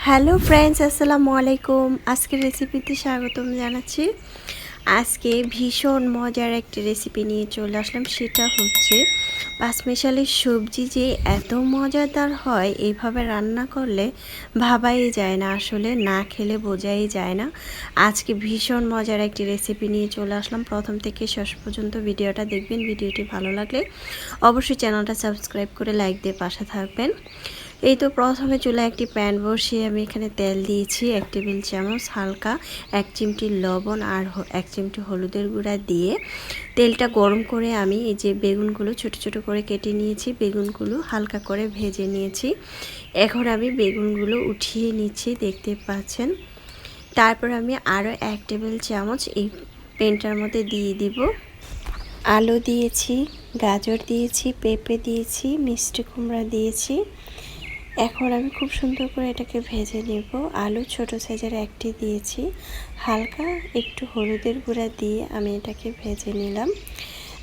Hello friends, আসসালামু আলাইকুম। আজকের রেসিপিতে স্বাগতম জানাচ্ছি। আজকে ভীষণ মজার একটি রেসিপি নিয়ে চলে আসলাম, সেটা হচ্ছে পাঁচমিশালি সবজি। যে এত মজাদার হয় এইভাবে রান্না করলে ভাবাই যায় না, আসলে না খেলে বোঝাই যায় না। আজকে ভীষণ মজার একটি রেসিপি নিয়ে চলে আসলাম। প্রথম থেকে শেষ পর্যন্ত ভিডিওটা দেখবেন। ভিডিওটি ভালো লাগলে অবশ্যই চ্যানেলটা সাবস্ক্রাইব করে লাইক দিয়ে পাশে থাকবেন। এই তো প্রথমে চুলায় একটি প্যান বসিয়ে আমি এখানে তেল দিয়েছি 1 টেবিল চামচ, হালকা 1 চিমটি লবণ আর 1 চিমটি হলুদের গুঁড়া দিয়ে তেলটা গরম করে আমি এই যে বেগুনগুলো ছোট ছোট করে কেটে নিয়েছি, বেগুনগুলো হালকা করে ভেজে নিয়েছি। এখন আমি বেগুনগুলো উঠিয়ে নিচ্ছি, দেখতে পাচ্ছেন। তারপর আমি আরও 1 টেবিল চামচ এই প্যানটার মধ্যে দিয়ে দিব। আলু দিয়েছি, গাজর দিয়েছি, পেঁপে দিয়েছি, মিষ্টি কুমড়া দিয়েছি। এখন আমি খুব সুন্দর করে এটাকে ভেজে নেব। আলু ছোট সাইজের একটি দিয়েছি, হালকা একটু হলুদের গুঁড়া দিয়ে আমি এটাকে ভেজে নিলাম।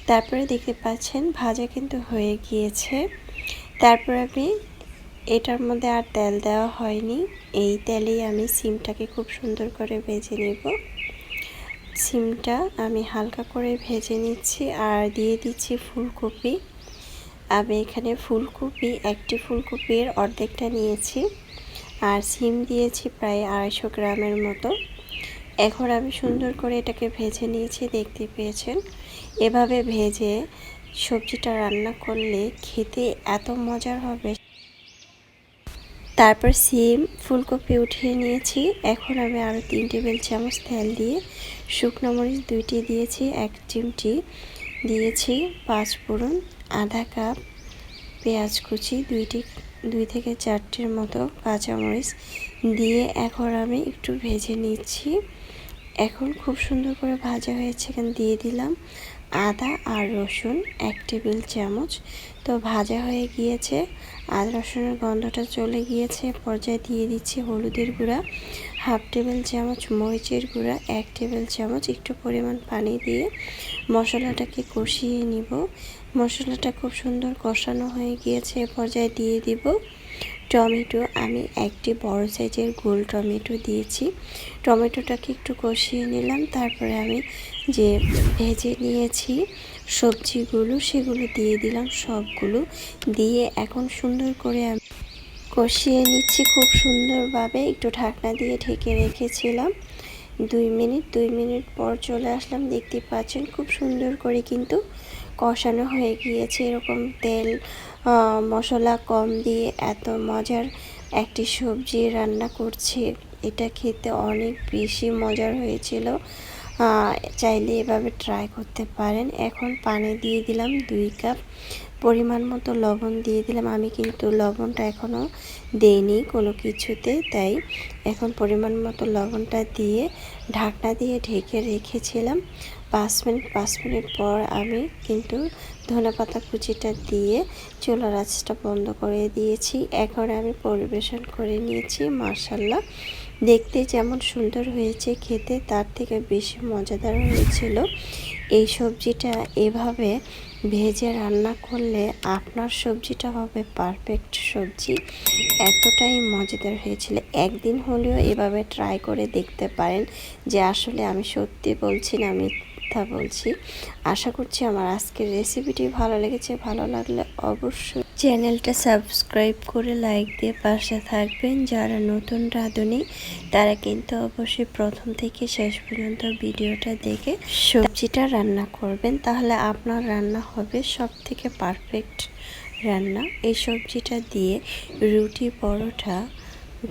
তারপরে দেখতে পাচ্ছেন ভাজা কিন্তু হয়ে গিয়েছে। তারপর আমি এটার মধ্যে আর তেল দেওয়া হয়নি, এই তেলেই আমি সিমটাকে খুব সুন্দর করে ভেজে নেব। সিমটা আমি হালকা করে ভেজে নিচ্ছি আর দিয়ে দিচ্ছি ফুলকপি। আমি এখানে ফুলকপি, একটি ফুলকপির অর্ধেকটা নিয়েছি আর সিম দিয়েছি প্রায় 250 গ্রামের মতো। এখন আমি সুন্দর করে এটাকে ভেজে নিয়েছি, দেখতে পেয়েছেন। এভাবে ভেজে সবজিটা রান্না করলে খেতে এত মজার হবে। তারপর সিম ফুলকপি উঠিয়ে নিয়েছি। এখন আমি আরও 3 টেবিল চামচ তেল দিয়ে শুকনো মরিচ 2টি দিয়েছি, 1 চিমটি দিয়েছি পাঁচফোড়ন, আধা কাপ পেঁয়াজ কুচি, 2 থেকে 4টির মতো কাঁচামরিচ দিয়ে এখন আমি একটু ভেজে নিচ্ছি। এখন খুব সুন্দর করে ভাজা হয়েছে। এখানে দিয়ে দিলাম আদা আর রসুন 1 টেবিল চামচ। তো ভাজা হয়ে গিয়েছে, আদা রসুনের গন্ধটা চলে গিয়েছে। পর্যায়ে দিয়ে দিচ্ছি হলুদের গুঁড়া 1/2 টেবিল চামচ, মরিচের গুঁড়া 1 টেবিল চামচ। একটু পরিমাণ পানি দিয়ে মশলাটাকে কষিয়ে নিব। মশলাটা খুব সুন্দর কষানো হয়ে গিয়েছে। পর্যায়ে দিয়ে দিব টমেটো। আমি একটি বড় সাইজের গোল টমেটো দিয়েছি। টমেটোটাকে একটু কষিয়ে নিলাম। তারপরে আমি যে ভেজে নিয়েছি সবজিগুলো সেগুলো দিয়ে দিলাম, সবগুলো দিয়ে এখন সুন্দর করে আমি কষিয়ে নিচ্ছি খুব সুন্দরভাবে। একটু ঢাকনা দিয়ে ঢেকে রেখেছিলাম 2 মিনিট পর চলে আসলাম। দেখতে পাচ্ছেন খুব সুন্দর করে কিন্তু কষানো হয়ে গিয়েছে। এরকম তেল মশলা কম দিয়ে এত মজার একটি সবজি রান্না করছি, এটা খেতে অনেক বেশি মজার হয়েছিল। চাইলে এভাবে ট্রাই করতে পারেন। এখন পানি দিয়ে দিলাম 2 কাপ, পরিমাণ মতো লবণ দিয়ে দিলাম। আমি কিন্তু লবণটা এখনও দেইনি কোনো কিছুতে, তাই এখন পরিমাণ মতো লবণটা দিয়ে ঢাকনা দিয়ে ঢেকে রেখেছিলাম 5 মিনিট পর আমি কিন্তু ধনেপাতা কুচিটা দিয়ে চুলার আঁচটা বন্ধ করে দিয়েছি। এখন আমি পরিবেশন করে নিয়েছি। মাশাআল্লাহ, দেখতে যেমন সুন্দর হয়েছে, খেতে তার থেকে বেশি মজাদার হয়েছিল। এই সবজিটা এভাবে ভেজে রান্না করলে আপনার সবজিটা হবে পারফেক্ট সবজি। এতটাই মজাদার হয়েছিল। একদিন হলেও এভাবে ট্রাই করে দেখতে পারেন, যে আসলে আমি সত্যি বলছি না মিথ্যা বলছি। আশা করছি আমার আজকের রেসিপিটি ভালো লেগেছে। ভালো লাগলে অবশ্যই চ্যানেলটা সাবস্ক্রাইব করে লাইক দিয়ে পাশে থাকবেন। যারা নতুন রাঁধুনি তারা কিন্তু অবশ্যই প্রথম থেকে শেষ পর্যন্ত ভিডিওটা দেখে সবজিটা রান্না করবেন, তাহলে আপনার রান্না হবে সব থেকে পারফেক্ট রান্না। এই সবজিটা দিয়ে রুটি, পরোটা,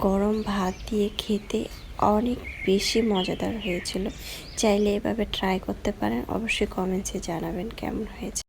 গরম ভাত দিয়ে খেতে অনেক বেশি মজাদার হয়েছিল। চাইলে এভাবে ট্রাই করতে পারেন। অবশ্যই কমেন্টসে জানাবেন কেমন হয়েছে।